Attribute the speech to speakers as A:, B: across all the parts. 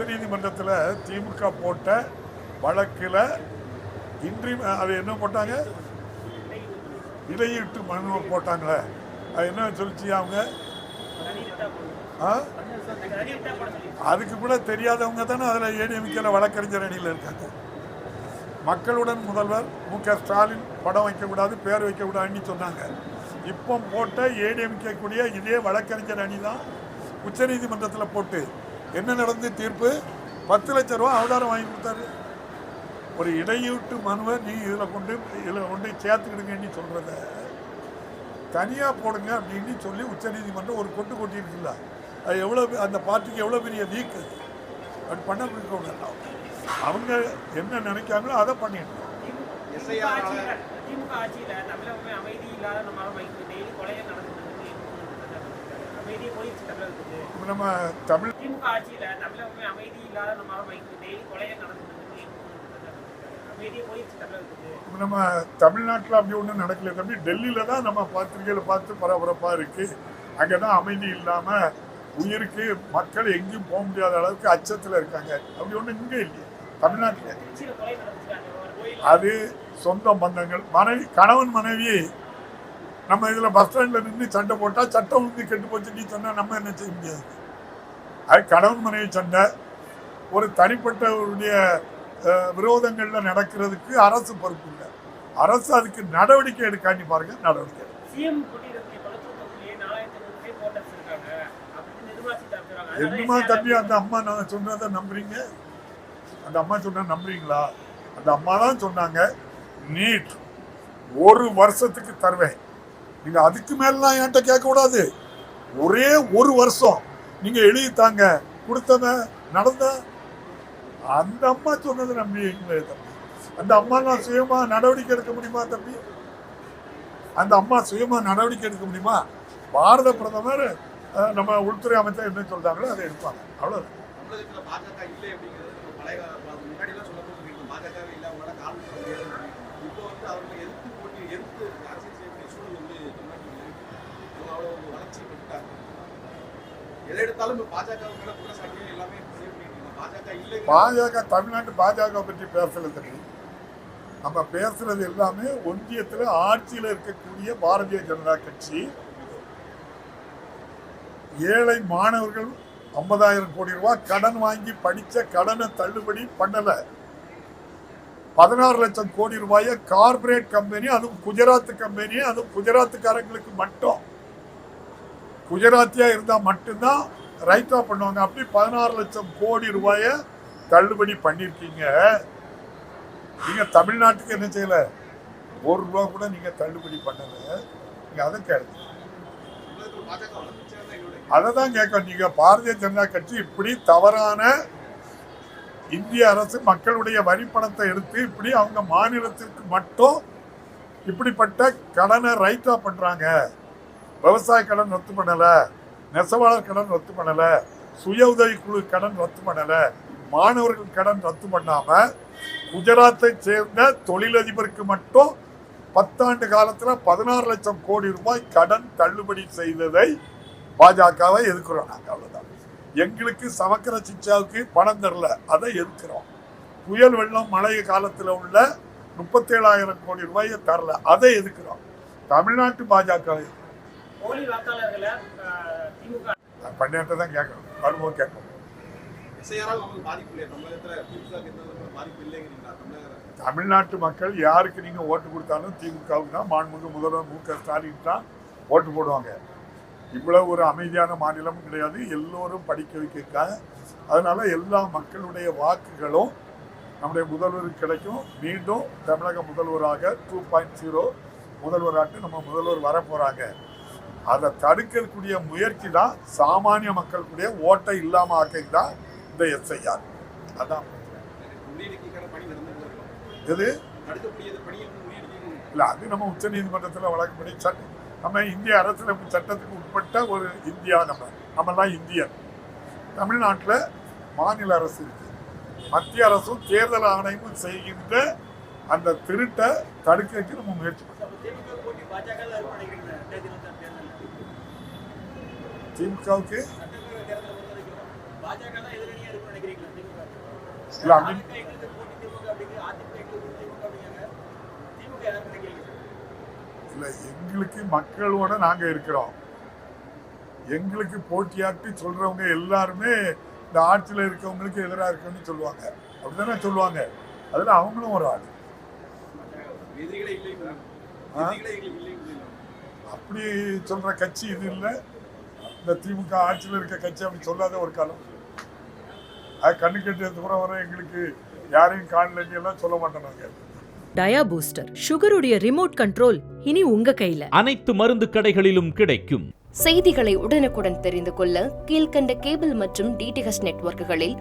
A: உச்சநீதிமன்றத்தில் திமுக போட்ட வழக்கில் இன்றி அது என்ன போட்டாங்க, இடையீட்டு மனு போட்டாங்களே, அது என்ன சொல்லிச்சு அவங்க? அதுக்கு கூட தெரியாதவங்க தானே அதில் ஏடிஎம்கேல வழக்கறிஞர் அணியில் இருக்காங்க. மக்களுடன் முதல்வர் மு.க. ஸ்டாலின் படம் வைக்கக்கூடாது, பேர் வைக்கக்கூடாதுன்னு சொன்னாங்க. இப்போ போட்ட ஏடிஎம்கே கூடிய இதே வழக்கறிஞர் அணி தான் உச்சநீதிமன்றத்தில் போட்டு என்ன நடந்து தீர்ப்பு? 10 லட்சம் ரூபா அவதாரம் வாங்கி கொடுத்தாரு. ஒரு இடையீட்டு மனுவை நீ இதில் கொண்டு சேர்த்துக்கிடுங்கன்னு சொல்கிறத தனியாக போடுங்க அப்படின்னு சொல்லி உச்சநீதிமன்றம் ஒரு கொண்டு கொட்டியிருக்குல்ல, அது எவ்வளோ, அந்த பார்ட்டிக்கு எவ்வளோ பெரிய வீக் அது. அது பண்ண முடியும். அவங்க என்ன நினைக்காங்களோ அதை பண்ணிடணும். நம்ம தமிழ்நாட்டில் அப்படி ஒன்றும் நடக்கல தம்பி. டெல்லியில தான் நம்ம பத்திரிகையில் பார்த்து பரபரப்பாக இருக்கு. அங்கே தான் அமைதி இல்லாமல் உயிருக்கு மக்கள் எங்கேயும் போக முடியாத அளவுக்கு அச்சத்தில் இருக்காங்க. அப்படி ஒன்றும் இங்கே இல்லையே தமிழ்நாட்டில். அது சொந்த பந்தங்கள், கணவன் மனைவி. நம்ம இதில் பஸ் ஸ்டாண்டில் நின்று சண்டை போட்டால் சட்டம் வந்து கெட்டு போச்சுன்னு சொன்னால் நம்ம என்ன செய்ய முடியாது. அது கணவன் மனைவி சண்டை. ஒரு தனிப்பட்டவருடைய விரோதங்களில் நடக்கிறதுக்கு அரசு பொறுப்பு இல்லை. அரசு அதுக்கு நடவடிக்கை எடுக்காண்டி பாருங்க, நடவடிக்கை. என்னமா தம்பி அந்த அம்மா நான் சொன்னதை நம்புறீங்க? அந்த அம்மா சொன்ன நம்புறீங்களா? அந்த அம்மா தான் சொன்னாங்க, நீட் 1 வருஷத்துக்கு தருவேன், நீங்க அதுக்கு மேலாம் என்கிட்ட கேட்க கூடாது, ஒரே 1 வருஷம் நீங்க எழுதித்தாங்க, கொடுத்தவன் நடந்த. அந்த அம்மா சொன்னது நம்புறீங்களே தம்பி? அந்த அம்மா நான் சுயமா நடவடிக்கை எடுக்க முடியுமா தம்பி? அந்த அம்மா சுயமா நடவடிக்கை எடுக்க முடியுமா? பாரத பிரதமர் நம்ம உள்துறை அமைச்சர் என்ன சொல்றாங்களோ அதை எடுப்பாங்க, அவ்வளவுதான். பாஜக தமிழ்நாட்டு பாஜக பற்றி பேசல தம்பி. நம்ம பேசுறது எல்லாமே ஒன்றியத்தில் ஆட்சியில் இருக்கக்கூடிய பாரதிய ஜனதா கட்சி. ஏழை மாணவர்கள் 50,000 கோடி ரூபாய் கடன் வாங்கி படிச்ச கடனை தள்ளுபடி பண்ணல. 16 லட்சம் கோடி ரூபாயை கார்பரேட் கம்பெனி, அதுவும் குஜராத் கம்பெனி, அதுவும் குஜராத்துக்காரங்களுக்கு மட்டும், குஜராத்தியா இருந்தா மட்டும்தான் ரைட் ஆஃப் பண்ணுவாங்க. அப்படி 16 லட்சம் கோடி ரூபாயை தள்ளுபடி பண்ணிருக்கீங்க. நீங்க தமிழ்நாட்டுக்கு என்ன செய்யல? 1 ரூபா கூட நீங்க தள்ளுபடி பண்ணல. நீங்க அதை கேளுங்க, அதை தான் கேட்க. நீங்க பாரதிய ஜனதா கட்சி இப்படி தவறான, இந்திய அரசு மக்களுடைய வரி பணத்தை எடுத்து இப்படி அவங்க மாநிலத்திற்கு மட்டும் இப்படிப்பட்ட கடனை ரைட் ஆஃப் பண்றாங்க. விவசாய கடன் ரத்து பண்ணல, நெசவாளர் கடன் ரத்து பண்ணல, சுய உதவி குழு கடன் ரத்து பண்ணல, மாணவர்கள் கடன் ரத்து பண்ணாம குஜராத்தை சேர்ந்த தொழிலதிபருக்கு மட்டும் 10 ஆண்டு காலத்துல 16 லட்சம் கோடி ரூபாய் கடன் தள்ளுபடி செய்ததை பாஜகவை எதிர்க்கிறோம். நாங்கள் அவ்வளவுதான். எங்களுக்கு சமக்கர சிக்ஷாவுக்கு பணம் தரல, அதை எதிர்க்கிறோம். புயல் வெள்ளம் மழை காலத்தில் உள்ள 37,000 கோடி ரூபாயை தரல, அதை எதிர்க்கிறோம். தமிழ்நாட்டு பாஜகவை பண்ணிட்டு தான் கேட்கணும், வரும்போது கேட்கணும். தமிழ்நாட்டு மக்கள் யாருக்கு நீங்க ஓட்டு கொடுத்தாலும் திமுகவுக்கு தான், மாண்புமிகு முதல்வர் மு.க. ஸ்டாலின் தான் ஓட்டு போடுவாங்க. இவ்வளவு ஒரு அமைதியான மாநிலம் கிடையாது, எல்லோரும் படிக்க வைக்கிறாங்க. அதனால எல்லா மக்களுடைய வாக்குகளும் நம்முடைய முதல்வருக்கு கிடைக்கும். மீண்டும் தமிழக முதல்வராக 2.0 முதல்வராட்டு நம்ம முதல்வர் வர போறாங்க. அதை தடுக்கக்கூடிய முயற்சி தான் சாமானிய மக்களுடைய ஓட்டை இல்லாம ஆக்கிக்கு தான் இந்த எஸ்ஐஆர். அதான் இது இல்ல, அது நம்ம உச்ச நீதிமன்றத்தில் வழக்குப்படி சட்டம், நம்ம இந்திய அரசியலமைப்பு சட்டத்துக்கு உட்பட்ட ஒரு இந்தியா. நம்மெல்லாம் இந்தியன். தமிழ்நாட்டில் மாநில அரசு இருக்கு, மத்திய அரசும் தேர்தல் ஆணையமும் செய்கின்ற அந்த திருட்டை தடுக்கிறதுக்கு நம்ம முயற்சி பண்ணோம். திமுகவுக்கு இல்ல அப்படி இல்ல, எங்களுக்கு மக்களோட நாங்க இருக்கிறோம். எங்களுக்கு போட்டியாட்டி சொல்றவங்க எல்லாருமே இந்த ஆட்சியில் இருக்கவங்களுக்கு எதிராக இருக்குன்னு சொல்லுவாங்க. அப்படித்தானே சொல்லுவாங்க. அதுல அவங்களும் ஒரு ஆள். அப்படி சொல்ற கட்சி இது இல்லை. இந்த திமுக ஆட்சியில் இருக்க கட்சி அப்படி சொல்லாத ஒரு காலம். அது கண்ணு கட்டியது கூட வர எங்களுக்கு யாரையும் காணலன்னு எல்லாம் சொல்ல மாட்டோம் நாங்க.
B: டயா பூஸ்டர் சுகருடைய ரிமோட் கண்ட்ரோல் இனி உங்க கையில.
C: அனைத்து மருந்து கடைகளிலும் கிடைக்கும்.
D: செய்திகளை உடனுக்குடன் தெரிந்து கொள்ள கீழ்கண்ட கேபிள் மற்றும் டிடிஎச் நெட்வொர்க்குகளில்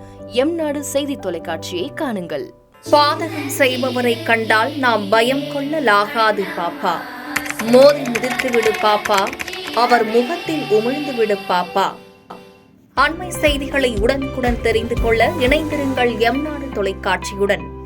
D: எம்நாடு செய்தி தொலைக்காட்சியை காணுங்கள். பாதகம் செய்பவரை கண்டால் நாம் பயம் கொள்ளலாகாது பாப்பா. மோதி மிதித்து விடு பாப்பா, அவர் முகத்தில் உமிழ்ந்து விடு பாப்பா. அண்மை செய்திகளை உடனுக்குடன் தெரிந்து கொள்ள இணைந்திருங்கள் எம்நாடு தொலைக்காட்சியுடன்.